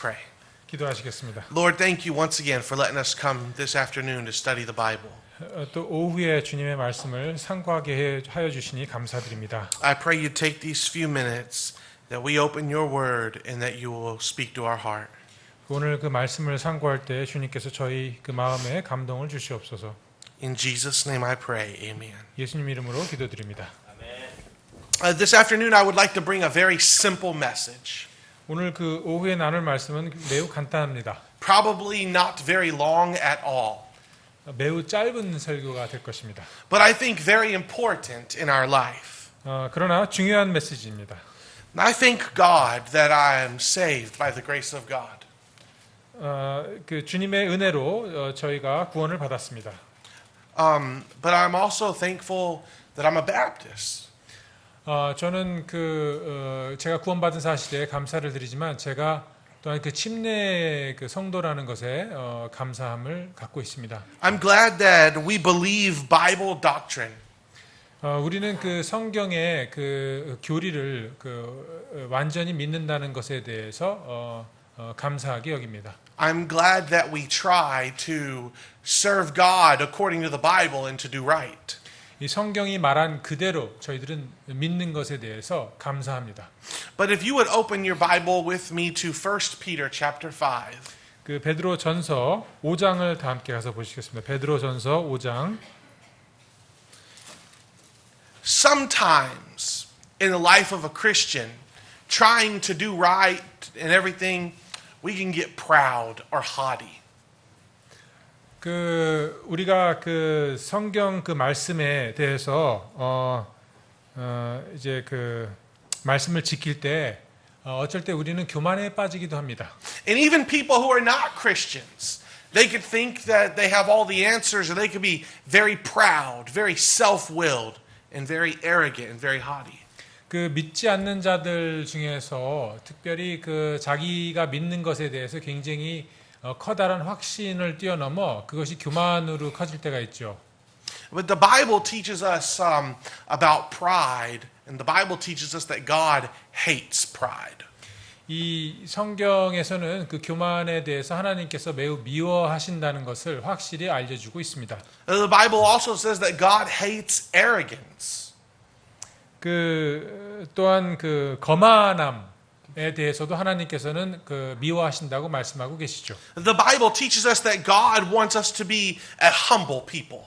pray. 기도하시겠습니다. Lord, thank you once again for letting us come this afternoon to study the Bible. 또 오후에 주님의 말씀을 상고하게 하여 주시니 감사드립니다. I pray you take these few minutes that we open your word and that you will speak to our heart. 오늘 그 말씀을 상고할 때 주님께서 저희 그 마음에 감동을 주시옵소서. In Jesus' name I pray, amen. 예수님 이름으로 기도드립니다. This afternoon I would like to bring a very simple message. 오늘 그 오후에 나눌 말씀은 매우 간단합니다. Probably not very long at all. 매우 짧은 설교가 될 것입니다. But I think very important in our life. 그러나 중요한 메시지입니다. I thank God that I am saved by the grace of God. 그 주님의 은혜로 저희가 구원을 받았습니다. But I'm also thankful that I'm a Baptist. 저는 제가 구원받은 사실에 감사를 드리지만 제가 또한 그 침례 그 성도라는 것에 감사함을 갖고 있습니다. I'm glad that we believe Bible doctrine. 우리는 그 성경의 그 교리를 완전히 믿는다는 것에 대해서 감사하게 여깁니다. I'm glad that we try to serve God according to the Bible and to do right. 이 성경이 말한 그대로 저희들은 믿는 것에 대해서 감사합니다. But if you would open your Bible with me to 1 Peter chapter 5. 그 베드로 전서 5장을 다 함께 가서 보시겠습니다. 베드로 전서 5장. Sometimes in the life of a Christian, trying to do right and everything, we can get proud or haughty. 우리가 그 성경 그 말씀에 대해서 이제 그 말씀을 지킬 때 어쩔 때 우리는 교만에 빠지기도 합니다. And even people who are not Christians, they could think that they have all the answers, or they could be very proud, very self-willed, and very arrogant and very haughty. 그 믿지 않는 자들 중에서 특별히 그 자기가 믿는 것에 대해서 굉장히 커다란 확신을 뛰어넘어 그것이 교만으로 커질 때가 있죠. But the Bible teaches us about pride, and the Bible teaches us that God hates pride. 이 성경에서는 그 교만에 대해서 하나님께서 매우 미워하신다는 것을 확실히 알려주고 있습니다. The Bible also says that God hates arrogance. 또한 그 거만함에 대해서도 하나님께서는 그 미워하신다고 말씀하고 계시죠. The Bible teaches us that God wants us to be a humble people.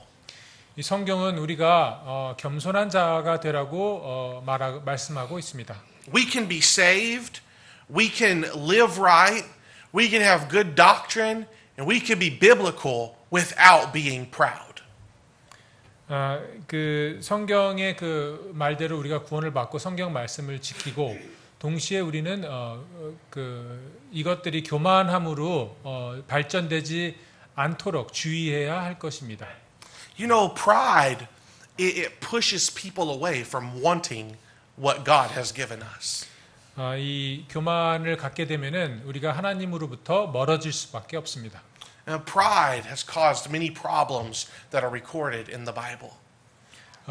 이 성경은 우리가 겸손한 자가 되라고 말씀하고 있습니다. We can be saved, we can live right, we can have good doctrine, and we can be biblical without being proud. 그 성경의 그 말대로 우리가 구원을 받고 성경 말씀을 지키고 동시에 우리는 이것들이 교만함으로 발전되지 않도록 주의해야 할 것입니다. You know, pride, it pushes people away from wanting what God has given us. 이 교만을 갖게 되면은 우리가 하나님으로부터 멀어질 수밖에 없습니다. Pride has caused many problems that are recorded in the Bible.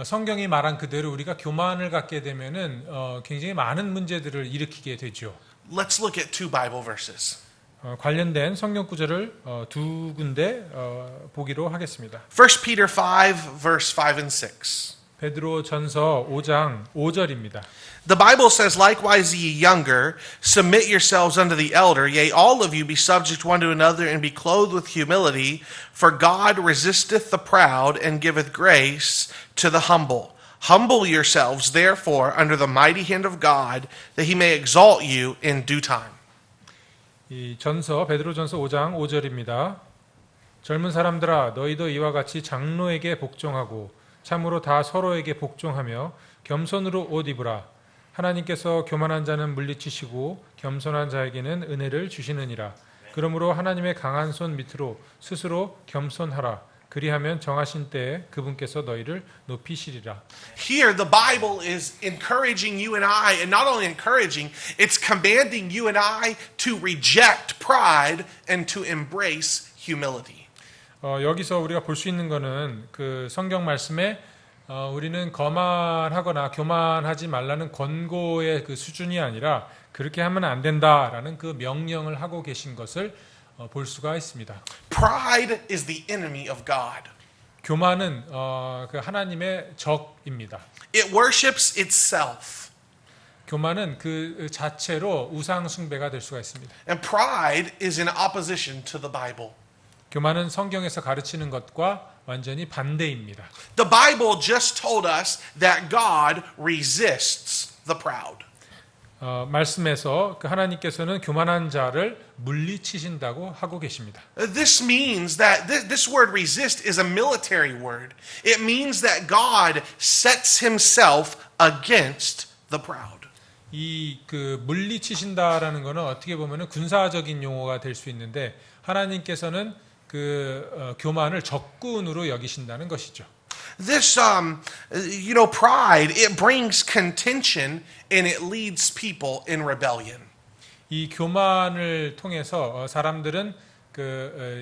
성경이 말한 그대로 우리가 교만을 갖게 되면은 굉장히 많은 문제들을 일으키게 되죠. Let's look at two Bible verses. 관련된 성경 구절을 두 군데 보기로 하겠습니다. 1 Peter 5 verse 5 and 6. 베드로 전서 5장 5절입니다. The Bible says, likewise ye younger, submit yourselves unto the elder, yea, all of you be subject one to another, and be clothed with humility, for God resisteth the proud, and giveth grace to the humble. Humble yourselves, therefore, under the mighty hand of God, that he may exalt you in due time. 이 베드로 전서 5장 5절입니다. 젊은 사람들아, 너희도 이와 같이 장로에게 복종하고 참으로 다 서로에게 복종하며 겸손으로 옷 입으라. 하나님께서 교만한 자는 물리치시고 겸손한 자에게는 은혜를 주시느니라. 그러므로 하나님의 강한 손 밑으로 스스로 겸손하라. 그리하면 정하신 때에 그분께서 너희를 높이시리라. Here the Bible is encouraging you and I, and not only encouraging, it's commanding you and I to reject pride and to embrace humility. 여기서 우리가 볼 수 있는 거는 그 성경 말씀에 우리는 거만하거나 교만하지 말라는 권고의 그 수준이 아니라 그렇게 하면 안 된다라는 그 명령을 하고 계신 것을 볼 수가 있습니다. Pride is the enemy of God. 교만은 그 하나님의 적입니다. It worships itself. 교만은 그 자체로 우상 숭배가 될 수가 있습니다. And pride is in opposition to the Bible. 교만은 성경에서 가르치는 것과 완전히 반대입니다. The Bible just told us that God resists the proud. 말씀에서 그 하나님께서는 교만한 자를 물리치신다고 하고 계십니다. This means that this word resist is a military word. It means that God sets himself against the proud. 이 그 물리치신다라는 것은 어떻게 보면은 군사적인 용어가 될 수 있는데 하나님께서는 그 교만을 적군으로 여기신다는 것이죠. This, pride, it brings contention and it leads people in rebellion. 이 교만을 통해서 사람들은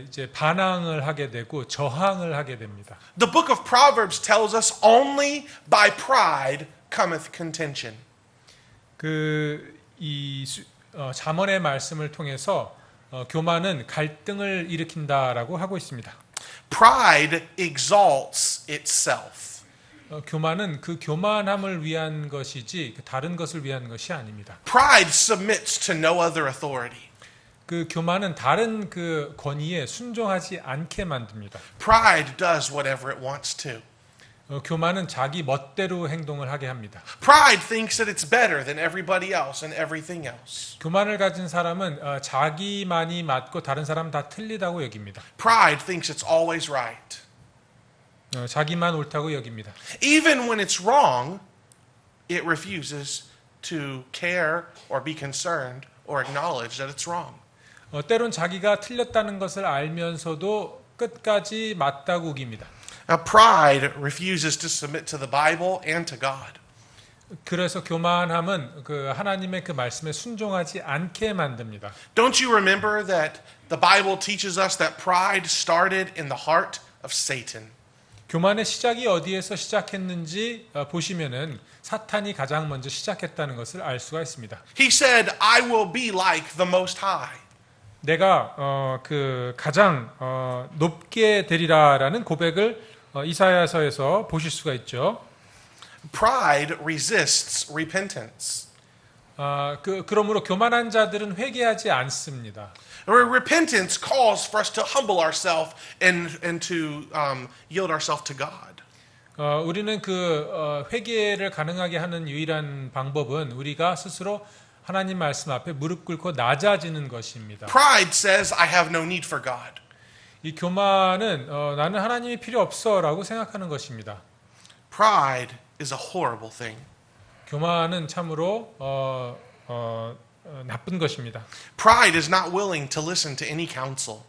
이제 반항을 하게 되고 저항을 하게 됩니다. The book of Proverbs tells us only by pride cometh contention. 잠언의 말씀을 통해서 교만은 갈등을 일으킨다라고 하고 있습니다. Pride exalts itself. 교만은 그 교만함을 위한 것이지 다른 것을 위한 것이 아닙니다. Pride submits to no other authority. 그 교만은 다른 그 권위에 순종하지 않게 만듭니다. Pride does whatever it wants to. 교만은 자기 멋대로 행동을 하게 합니다. Pride thinks that it's better than everybody else and everything else. 교만을 가진 사람은 자기만이 맞고 다른 사람 다 틀리다고 여깁니다. Pride thinks it's always right. 자기만 옳다고 여깁니다. Even when it's wrong, it refuses to care or be concerned or acknowledge that it's wrong. 때론 자기가 틀렸다는 것을 알면서도 끝까지 맞다고 우깁니다. Now, pride refuses to submit to the Bible and to God. 그래서 교만함은 그 하나님의 그 말씀에 순종하지 않게 만듭니다. Don't you remember that the Bible teaches us that pride started in the heart of Satan? 교만의 시작이 어디에서 시작했는지 보시면은 사탄이 가장 먼저 시작했다는 것을 알 수가 있습니다. He said, "I will be like the Most High." 내가 그 가장 높게 되리라라는 고백을 이사야서에서 보실 수가 있죠. Pride resists repentance. 그러므로 교만한 자들은 회개하지 않습니다. Repentance calls for us to humble ourselves and to yield ourselves to God. 우리는 그 회개를 가능하게 하는 유일한 방법은 우리가 스스로 하나님 말씀 앞에 무릎 꿇고 낮아지는 것입니다. Pride says, "I have no need for God." 이 교만은 나는 하나님이 필요 없어라고 생각하는 것입니다. Pride is a horrible thing. 교만은 참으로 나쁜 것입니다. Pride is not willing to listen to any counsel.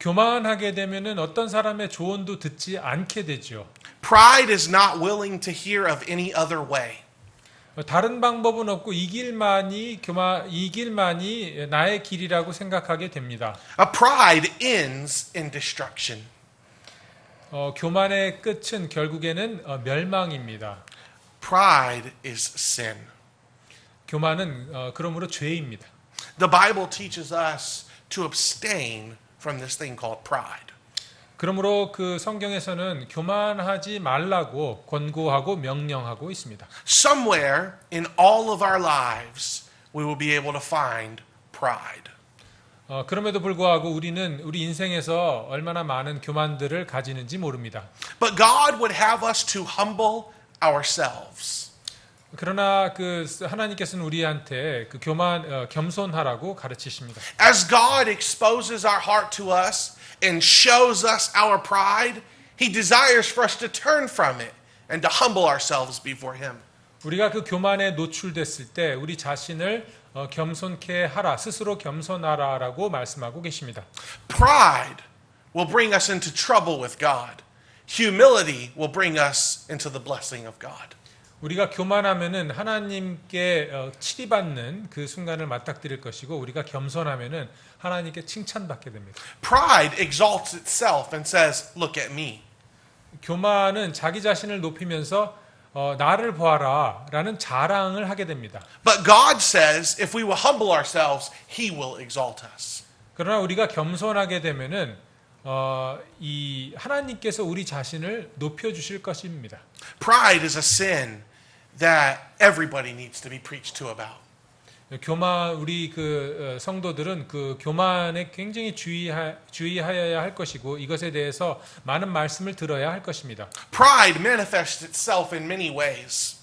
교만하게 되면은 어떤 사람의 조언도 듣지 않게 되죠. Pride is not willing to hear of any other way. 다른 방법은 없고 이 길만이 나의 길이라고 생각하게 됩니다. Pride ends in destruction. 교만의 끝은 결국에는 멸망입니다. Pride is sin. 교만은 그러므로 죄입니다. The Bible teaches us to abstain from this thing called pride. 그러므로 그 성경에서는 교만하지 말라고 권고하고 명령하고 있습니다. Somewhere in all of our lives, we will be able to find pride. 그럼에도 불구하고 우리는 우리 인생에서 얼마나 많은 교만들을 가지는지 모릅니다. But God would have us to humble ourselves. 그러나 그 하나님께서는 우리한테 그 겸손하라고 가르치십니다. As God exposes our heart to us and shows us our pride, He desires for us to turn from it and to humble ourselves before Him. 우리가 그 교만에 노출됐을 때 우리 자신을 겸손케 하라, 스스로 겸손하라라고 말씀하고 계십니다. Pride will bring us into trouble with God. Humility will bring us into the blessing of God. 우리가 교만하면은 하나님께 치리받는 그 순간을 맞닥뜨릴 것이고 우리가 겸손하면은 하나님께 칭찬받게 됩니다. Pride exalts itself and says, "Look at me." 교만은 자기 자신을 높이면서 나를 보아라라는 자랑을 하게 됩니다. But God says if we will humble ourselves, He will exalt us. 그러나 우리가 겸손하게 되면은 이 하나님께서 우리 자신을 높여 주실 것입니다. Pride is a sin that everybody needs to be preached to about. 교만 우리 성도들은 그 교만에 굉장히 주의하여야 할 것이고 이것에 대해서 많은 말씀을 들어야 할 것입니다. Pride manifests itself in many ways.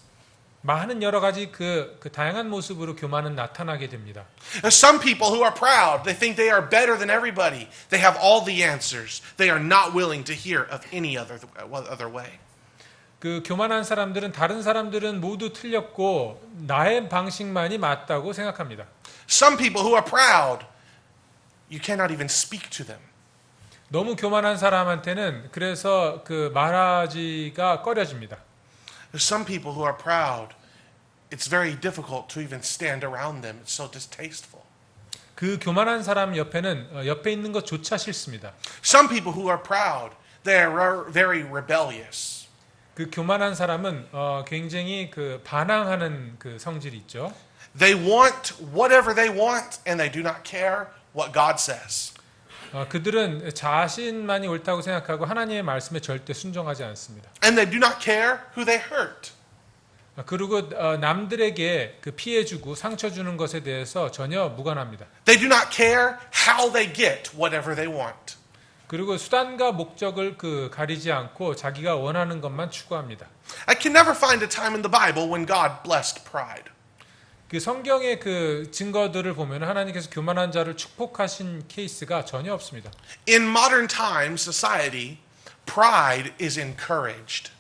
많은 여러 가지 그 다양한 모습으로 교만은 나타나게 됩니다. There's some people who are proud. They think they are better than everybody. They have all the answers. They are not willing to hear of any other way. 그 교만한 사람들은 다른 사람들은 모두 틀렸고 나의 방식만이 맞다고 생각합니다. Some people who are proud, you cannot even speak to them. 너무 교만한 사람한테는 그래서 그 말하기가 꺼려집니다. There's some people who are proud. It's very difficult to even stand around them. It's so distasteful. 그 교만한 사람 옆에는 옆에 있는 것조차 싫습니다. Some people who are proud, they are very rebellious. 그 교만한 사람은 굉장히 그 반항하는 그 성질이 있죠. They want whatever they want and they do not care what God says. 그들은 자신만이 옳다고 생각하고 하나님의 말씀에 절대 순종하지 않습니다. And they do not care who they hurt. 그리고 남들에게 그 피해 주고 상처 주는 것에 대해서 전혀 무관합니다. They do not care how they get whatever they want. 그리고 수단과 목적을 가리지 않고 자기가 원하는 것만 추구합니다. I can never find a time in the Bible when God blessed pride. 그 성경의 그 증거들을 보면 하나님께서 교만한 자를 축복하신 케이스가 전혀 없습니다. In modern time society, pride is encouraged.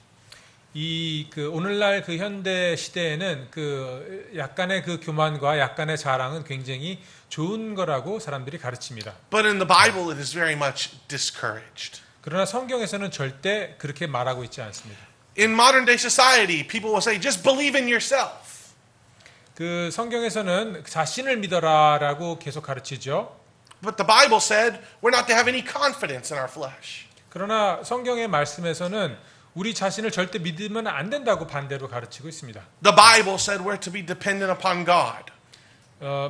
이 오늘날 그 현대 시대에는 그 약간의 그 교만과 약간의 자랑은 굉장히 좋은 거라고 사람들이 가르칩니다. But in the Bible it is very much discouraged. 그러나 성경에서는 절대 그렇게 말하고 있지 않습니다. In modern day society, people will say just believe in yourself. 그 성경에서는 자신을 믿어라라고 계속 가르치죠. But the Bible said we're not to have any confidence in our flesh. 그러나 성경의 말씀에서는 우리 자신을 절대 믿으면 안 된다고 반대로 가르치고 있습니다. The Bible said we're to be dependent upon God.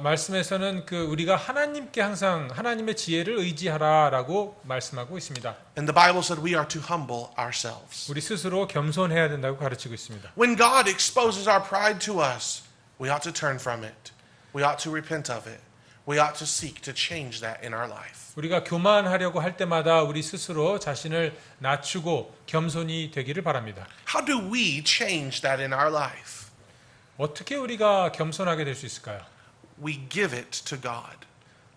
말씀에서는 우리가 하나님께 항상 하나님의 지혜를 의지하라라고 말씀하고 있습니다. And the Bible said we are to humble ourselves. 우리 스스로 겸손해야 된다고 가르치고 있습니다. When God exposes our pride to us, we ought to turn from it. We ought to repent of it. We ought to seek to change that in our life. 우리가 교만하려고 할 때마다 우리 스스로 자신을 낮추고 겸손이 되기를 바랍니다. How do we change that in our life? 어떻게 우리가 겸손하게 될 수 있을까요? We give it to God.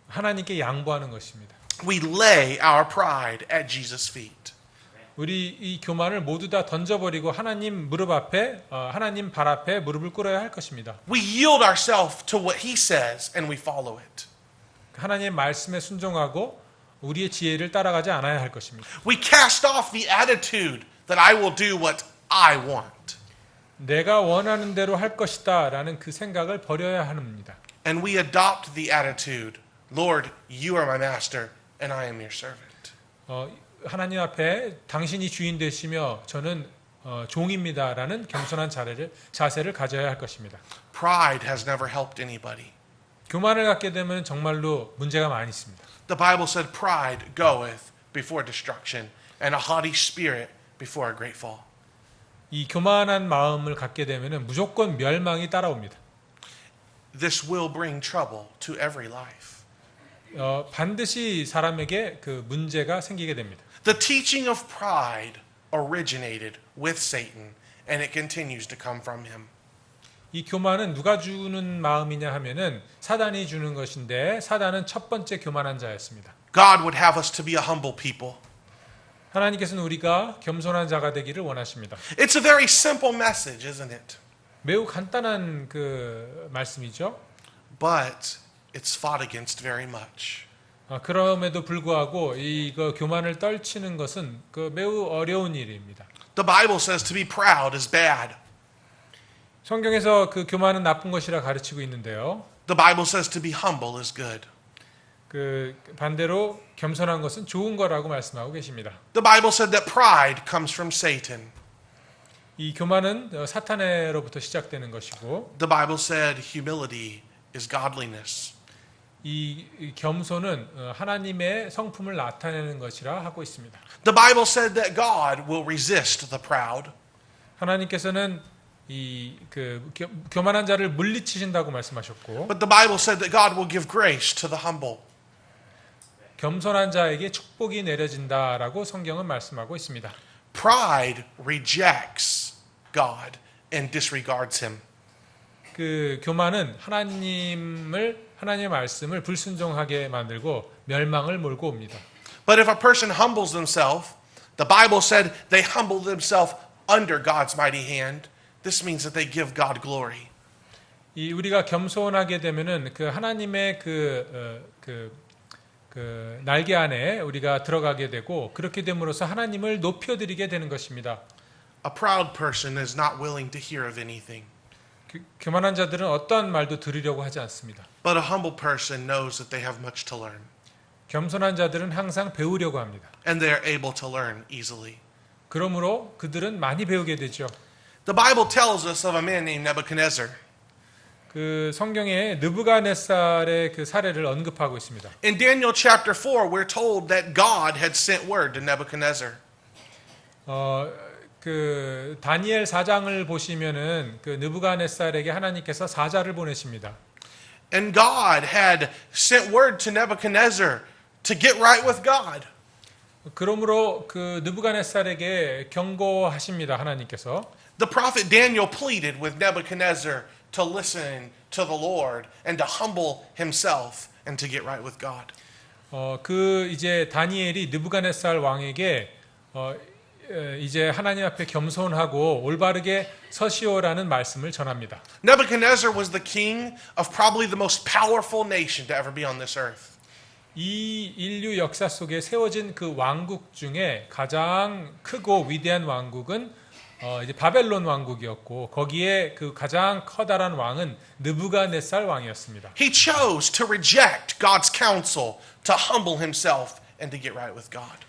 하나님께 양보하는 것입니다. We lay our pride at Jesus' feet. 우리 이 교만을 모두 다 던져버리고 하나님 무릎 앞에 하나님 발 앞에 무릎을 꿇어야 할 것입니다. We yield ourselves to what He says and we follow it. 하나님의 말씀에 순종하고 우리의 지혜를 따라가지 않아야 할 것입니다. We cast off the attitude that I will do what I want. 내가 원하는 대로 할 것이다 라는 그 생각을 버려야 합니다. And we adopt the attitude, Lord, you are my master and I am your servant. 하나님 앞에 당신이 주인 되시며 저는 종입니다 라는 겸손한 자세를 가져야 할 것입니다. Pride has never helped anybody. 교만을 갖게 되면 정말로 문제가 많이 있습니다. The Bible said pride goeth before destruction and a haughty spirit before a great fall. 이 교만한 마음을 갖게 되면 무조건 멸망이 따라옵니다. This will bring trouble to every life. 반드시 사람에게 그 문제가 생기게 됩니다. The teaching of pride originated with Satan and it continues to come from him. 이 교만은 누가 주는 마음이냐 하면은 사단이 주는 것인데 사단은 첫 번째 교만한 자였습니다. God would have us to be a humble people. 하나님께서는 우리가 겸손한 자가 되기를 원하십니다. It's a very simple message, isn't it? 매우 간단한 그 말씀이죠. But it's fought against very much. 그럼에도 불구하고 이거 교만을 떨치는 것은 매우 어려운 일입니다. The Bible says to be proud is bad. 성경에서 그 교만은 나쁜 것이라 가르치고 있는데요. The Bible says to be humble is good. 그 반대로 겸손한 것은 좋은 거라고 말씀하고 계십니다. The Bible said that pride comes from Satan. 이 교만은 사탄으로부터 시작되는 것이고 The Bible said humility is godliness. 이 겸손은 하나님의 성품을 나타내는 것이라 하고 있습니다. The Bible said that God will resist the proud. 하나님께서는 교만한 자를 물리치신다고 말씀하셨고 But the Bible said that God will give grace to the humble. 겸손한 자에게 축복이 내려진다라고 성경은 말씀하고 있습니다. Pride rejects God and disregards him. 그 교만은 하나님의 말씀을 불순종하게 만들고 멸망을 몰고 옵니다. But if a person humbles themselves, the Bible said they humble themselves under God's mighty hand. This means that they give God glory. 우리가 겸손하게 되면은 그 하나님의 날개 안에 우리가 들어가게 되고 그렇게 됨으로써 하나님을 높여드리게 되는 것입니다. A proud person is not willing to hear of anything. 교만한 자들은 어떠한 말도 들으려고 하지 않습니다. But a humble person knows that they have much to learn. 겸손한 자들은 항상 배우려고 합니다. And they are able to learn easily. 그러므로 그들은 많이 배우게 되죠. The Bible tells us of a man named Nebuchadnezzar. 그 성경에 느부갓네살의 그 사례를 언급하고 있습니다. In Daniel chapter 4, we're told that God had sent word to Nebuchadnezzar. 그 다니엘 4장을 보시면은 그 느부갓네살에게 하나님께서 사자를 보내십니다. And God had sent word to Nebuchadnezzar to get right with God. 그러므로 그 느부갓네살에게 경고하십니다. 하나님께서. The prophet Daniel pleaded with Nebuchadnezzar to listen to the Lord and to humble himself and to get right with God. 이제 다니엘이 느부갓네살 왕에게 이제 하나님 앞에 겸손하고 올바르게 서시오라는 말씀을 전합니다. Nebuchadnezzar was the king of probably the most powerful nation to ever be on this earth. 이 인류 역사 속에 세워진 그 왕국 중에 가장 크고 위대한 왕국은 이제 바벨론 왕국이었고 거기에 그 가장 커다란 왕은 느부갓네살 왕이었습니다. He chose to reject God's counsel to humble himself and to get right with God.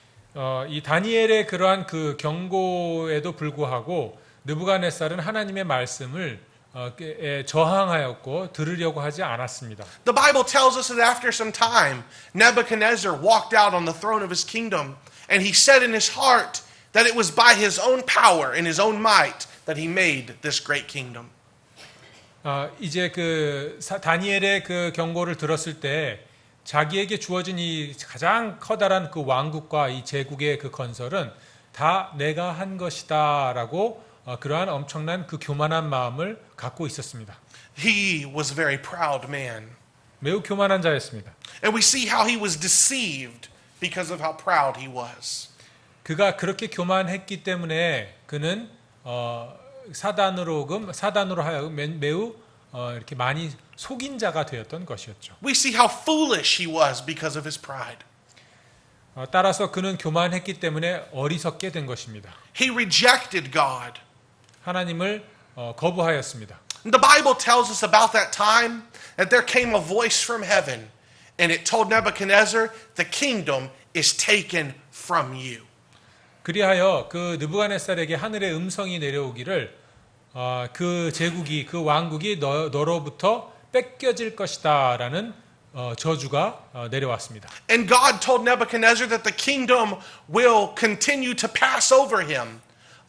이 다니엘의 그러한 그 경고에도 불구하고 느부갓네살은 하나님의 말씀을 저항하였고 들으려고 하지 않았습니다. The Bible tells us that after some time, Nebuchadnezzar walked out on the throne of his kingdom, and he said in his heart that it was by his own power and his own might that he made this great kingdom. 이제 그 다니엘의 그 경고를 들었을 때 자기에게 주어진 이 가장 커다란 그 왕국과 이 제국의 그 건설은 다 내가 한 것이다라고 그러한 엄청난 그 교만한 마음을 갖고 있었습니다. He was a very proud man. 매우 교만한 자였습니다. And we see how he was deceived because of how proud he was. 그가 그렇게 교만했기 때문에 그는 사단으로 하여금 매우 이렇게 많이 속인 자가 되었던 것이었죠. We see how foolish he was because of his pride. 따라서 그는 교만했기 때문에 어리석게 된 것입니다. He rejected God. 하나님을 거부하였습니다. The Bible tells us about that time that there came a voice from heaven and it told Nebuchadnezzar, the kingdom is taken from you. 그리하여 그 느부갓네살에게 하늘의 음성이 내려오기를 그 제국이 그 왕국이 너로부터 뺏겨질 것이다라는 저주가 내려왔습니다. And God told Nebuchadnezzar that the kingdom will continue to pass over him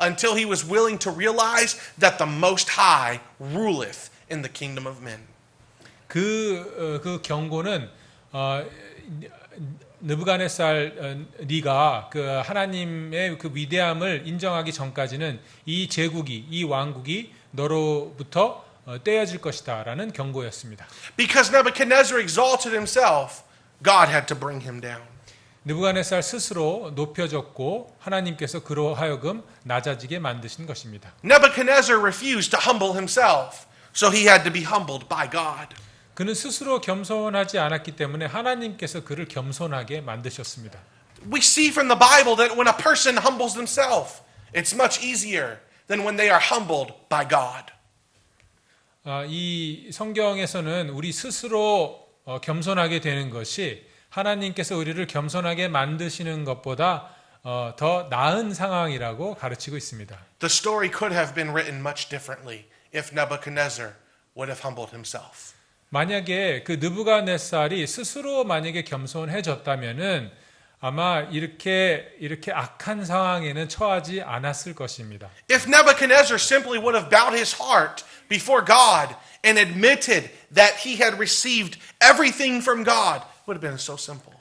until he was willing to realize that the Most High ruleth in the kingdom of men. 그 경고는 느부갓네살이가 그 하나님의 그 위대함을 인정하기 전까지는 이 제국이 이 왕국이 너로부터 떼어질 것이다라는 경고였습니다. Because Nebuchadnezzar exalted himself, God had to bring him down. 느부갓네살 스스로 높여졌고 하나님께서 그로 하여금 낮아지게 만드신 것입니다. Nebuchadnezzar refused to humble himself, so he had to be humbled by God. 그는 스스로 겸손하지 않았기 때문에 하나님께서 그를 겸손하게 만드셨습니다. We see from the Bible that when a person humbles themselves, it's much easier than when they are humbled by God. 이 성경에서는 우리 스스로 겸손하게 되는 것이 하나님께서 우리를 겸손하게 만드시는 것보다 더 나은 상황이라고 가르치고 있습니다. The story could have been written much differently if Nebuchadnezzar would have humbled himself. 만약에 그 느부갓네살이 스스로 만약에 겸손해졌다면은 아마 이렇게 악한 상황에는 처하지 않았을 것입니다. If Nebuchadnezzar simply would have bowed his heart before God and admitted that he had received everything from God, it would have been so simple.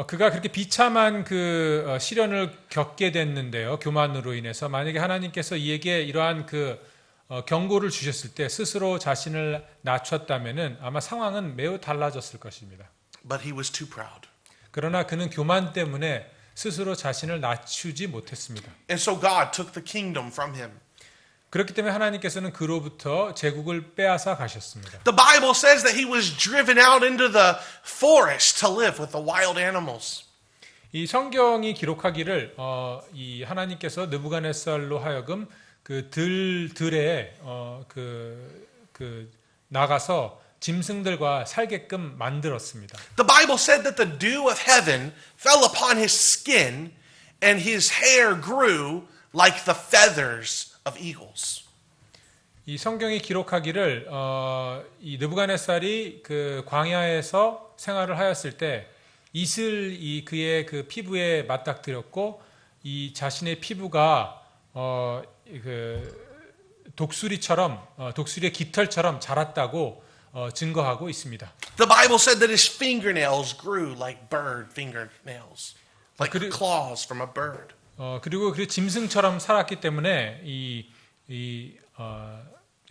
그가 그렇게 비참한 그 시련을 겪게 됐는데요. 교만으로 인해서 만약에 하나님께서 이에게 이러한 그 경고를 주셨을 때 스스로 자신을 낮췄다면은 아마 상황은 매우 달라졌을 것입니다. But he was too proud. 그러나 그는 교만 때문에 스스로 자신을 낮추지 못했습니다. And so God took the kingdom from him. 그렇기 때문에 하나님께서는 그로부터 제국을 빼앗아 가셨습니다. The Bible says that he was driven out into the forest to live with the wild animals. 이 성경이 기록하기를 이 하나님께서 느부갓네살로 하여금 그 들에 나가서 짐승들과 살게끔 만들었습니다. The Bible said that the dew of heaven fell upon his skin and his hair grew like the feathers of eagles. 이 성경이 기록하기를 이 느부갓네살이 그 광야에서 생활을 하였을 때 이슬이 그의 그 피부에 맞닥뜨렸고 이 자신의 피부가 독수리의 깃털처럼 자랐다고 증거하고 있습니다. The Bible said that his fingernails grew like bird fingernails, like claws from a bird. 그리고 그 짐승처럼 살았기 때문에 이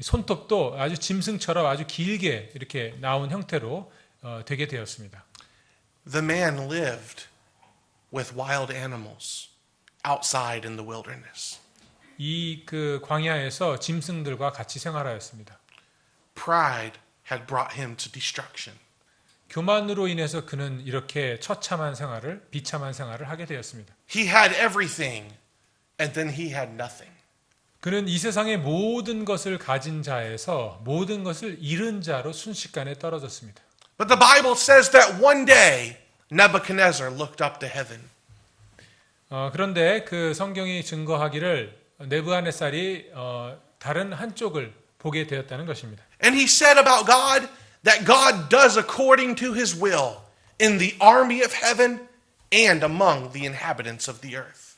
손톱도 아주 짐승처럼 아주 길게 이렇게 나온 형태로 되게 되었습니다. The man lived with wild animals outside in the wilderness. 이 그 광야에서 짐승들과 같이 생활하였습니다. Pride had brought him to destruction. 교만으로 인해서 그는 이렇게 비참한 생활을 하게 되었습니다. He had everything, and then he had nothing. 그는 이 세상의 모든 것을 가진 자에서 모든 것을 잃은 자로 순식간에 떨어졌습니다. But the Bible says that one day Nebuchadnezzar looked up to heaven. 그런데 그 성경이 증거하기를 느부갓네살이 다른 한쪽을 보게 되었다는 것입니다. And he said about God that God does according to his will in the army of heaven and among the inhabitants of the earth.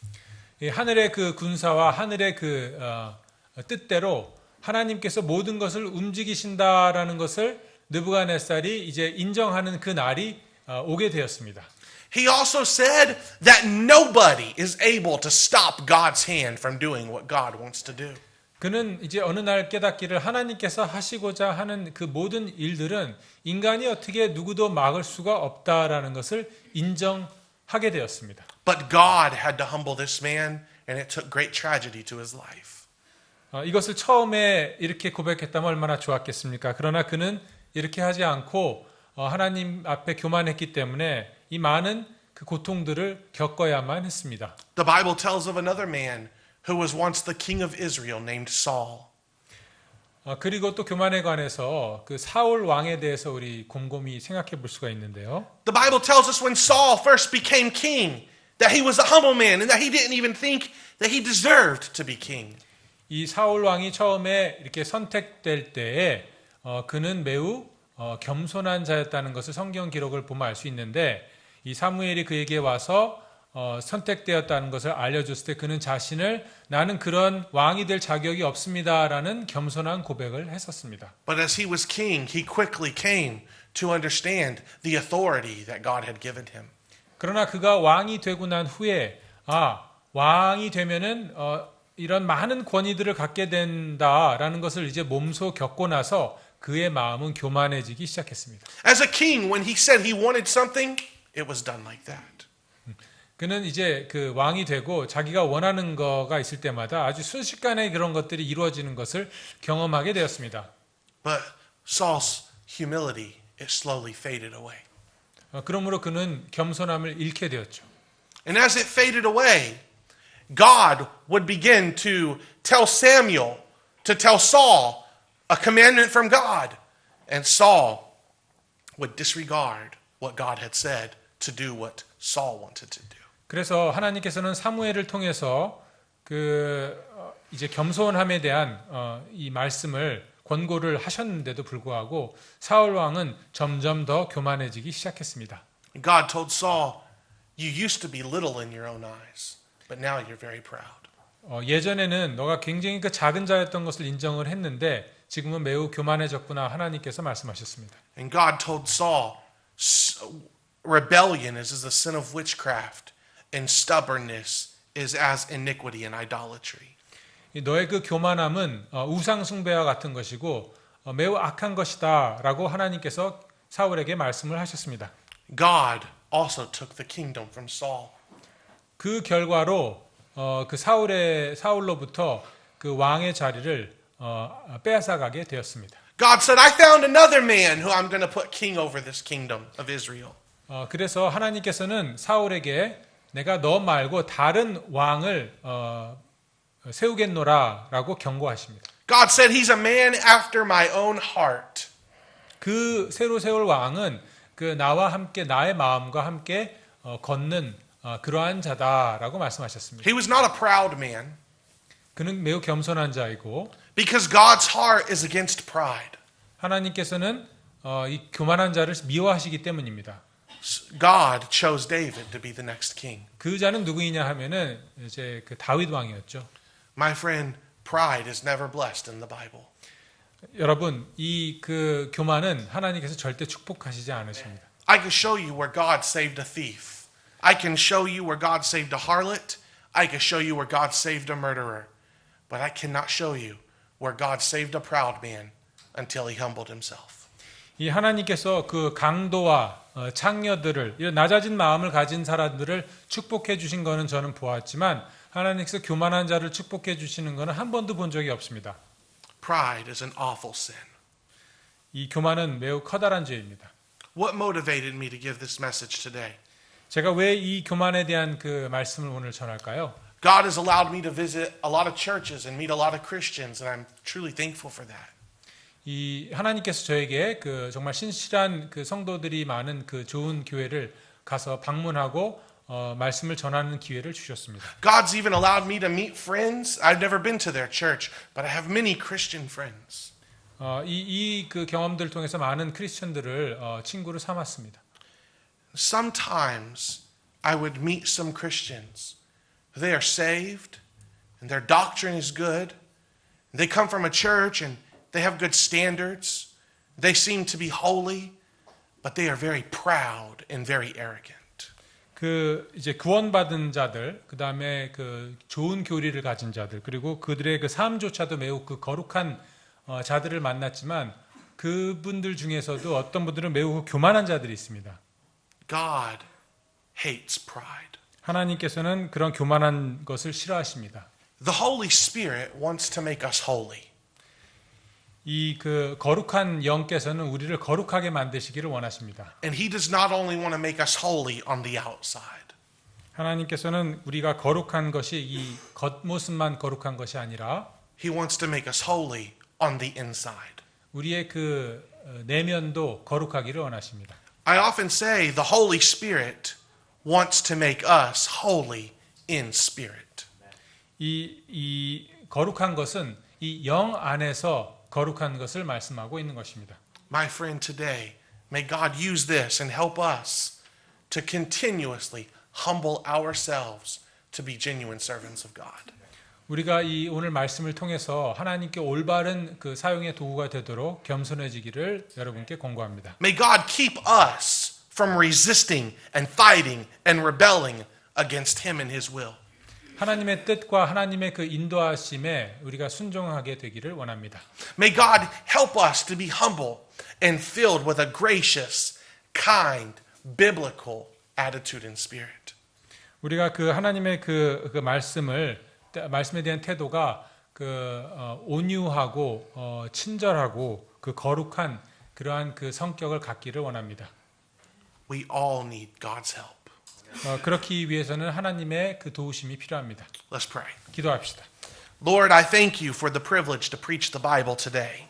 하늘의 그 군사와 하늘의 그 뜻대로 하나님께서 모든 것을 움직이신다라는 것을 느부갓네살이 이제 인정하는 그 날이 오게 되었습니다. He also said that nobody is able to stop God's hand from doing what God wants to do. 그는 이제 어느 날 깨닫기를 하나님께서 하시고자 하는 그 모든 일들은 인간이 어떻게 누구도 막을 수가 없다라는 것을 인정하게 되었습니다. But God had to humble this man, and it took great tragedy to his life. 이것을 처음에 이렇게 고백했다면 얼마나 좋았겠습니까? 그러나 그는 이렇게 하지 않고 하나님 앞에 교만했기 때문에 이 많은 그 고통들을 겪어야만 했습니다. The Bible tells of another man who was once the king of Israel named Saul. 그리고 또 교만에 관해서 그 사울 왕에 대해서 우리 곰곰이 생각해 볼 수가 있는데요. The Bible tells us when Saul first became king that he was a humble man and that he didn't even think that he deserved to be king. 이 사울 왕이 처음에 이렇게 선택될 때에 그는 매우 겸손한 자였다는 것을 성경 기록을 보면 알 수 있는데 이 사무엘이 그에게 와서 선택되었다는 것을 알려줬을 때 그는 자신을 나는 그런 왕이 될 자격이 없습니다라는 겸손한 고백을 했었습니다. But as he was king, he quickly came to understand the authority that God had given him. 그러나 그가 왕이 되고 난 후에 왕이 되면은 이런 많은 권위들을 갖게 된다라는 것을 이제 몸소 겪고 나서 그의 마음은 교만해지기 시작했습니다. As a king, when he said he wanted something, it was done like that. 그는 이제 그 왕이 되고 자기가 원하는 거가 있을 때마다 아주 순식간에 그런 것들이 이루어지는 것을 경험하게 되었습니다. But Saul's humility, it slowly faded away. 그러므로 그는 겸손함을 잃게 되었죠. And as it faded away, God would begin to tell Samuel to tell Saul a commandment from God. And Saul would disregard what God had said to do what Saul wanted to do. 그래서 하나님께서는 사무엘을 통해서 이제 겸손함에 대한 이 말씀을 권고를 하셨는데도 불구하고 사울 왕은 점점 더 교만해지기 시작했습니다. God told Saul, you used to be little in your own eyes, but now you're very proud. 예전에는 너가 굉장히 그 작은 자였던 것을 인정을 했는데 지금은 매우 교만해졌구나 하나님께서 말씀하셨습니다. And God told Saul, rebellion is as the sin of witchcraft, and stubbornness is as iniquity and idolatry. 너의 그 교만함은 우상 숭배와 같은 것이고 매우 악한 것이다라고 하나님께서 사울에게 말씀을 하셨습니다. God also took the kingdom from Saul. 그 결과로 그 사울로부터 그 왕의 자리를 빼앗아가게 되었습니다. God said, I found another man who I'm going to put king over this kingdom of Israel. 그래서 하나님께서는 사울에게 내가 너 말고 다른 왕을 세우겠노라라고 경고하십니다. God said, he's a man after my own heart. 그 새로 세울 왕은 그 나와 함께 나의 마음과 함께 걷는 그러한 자다라고 말씀하셨습니다. He was not a proud man 그는 매우 겸손한 자이고 because God's heart is against pride. 하나님께서는 이 교만한 자를 미워하시기 때문입니다. God chose David to be the next king. 그 자는 누구이냐 하면은 이제 그 다윗 왕이었죠. My friend, pride is never blessed in the Bible. 여러분, 이 그 교만은 하나님께서 절대 축복하시지 않으십니다. I can show you where God saved a thief. I can show you where God saved a harlot. I can show you where God saved a murderer. But I cannot show you where God saved a proud man until he humbled himself. 이 하나님께서 그 강도와 창녀들을 이런 낮아진 마음을 가진 사람들을 축복해 주신 거는 저는 보았지만 하나님께서 교만한 자를 축복해 주시는 거는 한 번도 본 적이 없습니다. Pride is an awful sin. 이 교만은 매우 커다란 죄입니다. What motivated me to give this message today? 제가 왜 이 교만에 대한 그 말씀을 오늘 전할까요? God has allowed me to visit a lot of churches and meet a lot of Christians, and I'm truly thankful for that. 이 하나님께서 저에게 그 정말 신실한 그 성도들이 많은 그 좋은 교회를 가서 방문하고 말씀을 전하는 기회를 주셨습니다. God's even allowed me to meet friends. I've never been to their church, but I have many Christian friends. 이 그 경험들을 통해서 많은 크리스천들을 친구로 삼았습니다. Sometimes I would meet some Christians. They are saved, and their doctrine is good. They come from a church, and they have good standards. They seem to be holy, but they are very proud and very arrogant. 그 이제 구원받은 자들, 그 다음에 그 좋은 교리를 가진 자들, 그리고 그들의 그 삶조차도 매우 그 거룩한 자들을 만났지만 그분들 중에서도 어떤 분들은 매우 교만한 자들이 있습니다. God hates pride. 하나님께서는 그런 교만한 것을 싫어하십니다. The Holy Spirit wants to make us holy. 이 그 거룩한 영께서는 우리를 거룩하게 만드시기를 원하십니다. And He does not only want to make us holy on the outside. 하나님께서는 우리가 거룩한 것이 이 겉모습만 거룩한 것이 아니라 He wants to make us holy on the inside. 우리의 그 내면도 거룩하기를 원하십니다. I often say the Holy Spirit wants to make us holy in spirit. 이 거룩한 것은 이 영 안에서 거룩한 것을 말씀하고 있는 것입니다. My friend, today, may God use this and help us to continuously humble ourselves to be genuine servants of God. 우리가 이 오늘 말씀을 통해서 하나님께 올바른 그 사용의 도구가 되도록 겸손해지기를 여러분께 권고합니다. May God keep us from resisting and fighting and rebelling against Him and His will. 하나님의 뜻과 하나님의 그 인도하심에 우리가 순종하게 되기를 원합니다. May God help us to be humble and filled with a gracious, kind, biblical attitude and spirit. 우리가 그 하나님의 그 말씀에 대한 태도가 온유하고 친절하고 그 거룩한 그러한 그 성격을 갖기를 원합니다. We all need God's help. 그렇기 위해서는 하나님의 그 도우심이 필요합니다. Let's pray. 기도합시다. Lord, I thank you for the privilege to preach the Bible today.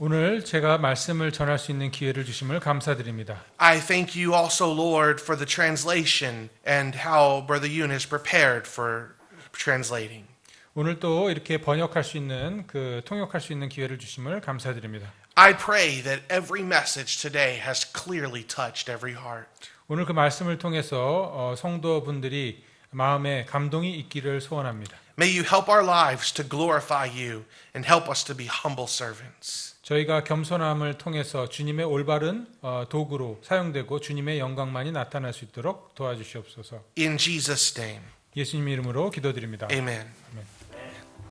오늘 제가 말씀을 전할 수 있는 기회를 주심을 감사드립니다. I thank you also, Lord, for the translation and how Brother Yoon has prepared for translating. 오늘 또 이렇게 번역할 수 있는 통역할 수 있는 기회를 주심을 감사드립니다. I pray that every message today has clearly touched every heart. 오늘 그 말씀을 통해서 성도분들이 마음에 감동이 있기를 소원합니다. May you help our lives to glorify you and help us to be humble servants. 저희가 겸손함을 통해서 주님의 올바른 도구로 사용되고 주님의 영광만이 나타날 수 있도록 도와주시옵소서. In Jesus' name, 예수님 이름으로 기도드립니다. amen. 아멘.